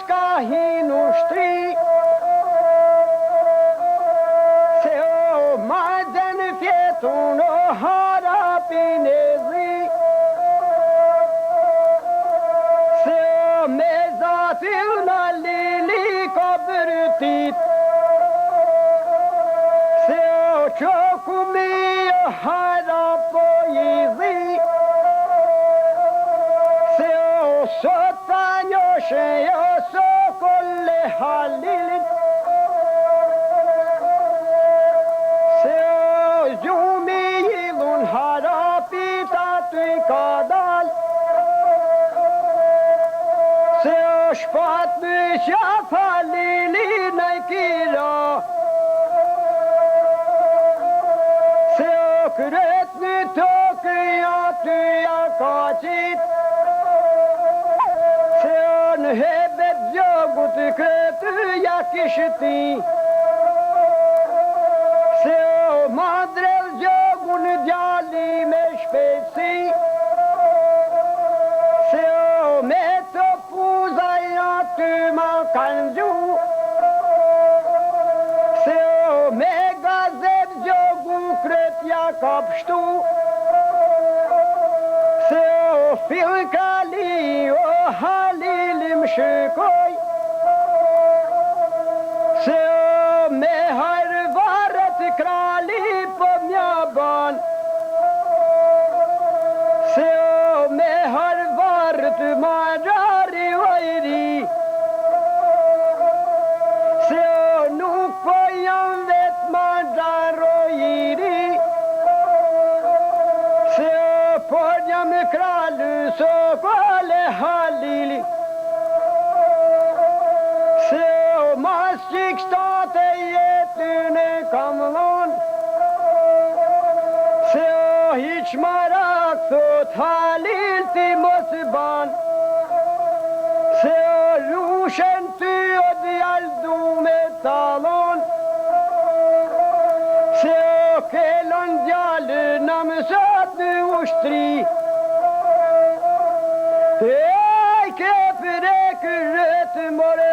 ka hin ushtri, se o madhen fjetun o harapin e zi, se o me zatil në lili ka bërtit, se o qoku mi o harapo i zi, se o sota njoshe o sokolle halilin, se o gjumi jilun harapit aty ka dal, se o shpat në qaf halilin e kira, se o kret në tokë aty ja ka qit, se o në hebet gjogut këtë ja kishti, se o madrel gjogun djali me shpejtësi, se o me të puzaj aty ma kanë gju, se o me gazet gjogu kretja ka pështu, se o fil kali o halilim shikoj, se o me hajrë varët krali po mja ban, se o me hajrë varët marari vajri, se o nuk po jam vet mararo iri, se o por jam kralë sokole halili, se o mas qik shtate jetën e kam dhon, se o hiq marak thot halil ti mos ban, se o rushen ty o djall du me talon, se o kelon djallë në mësat në ushtri, e ke pre kërët more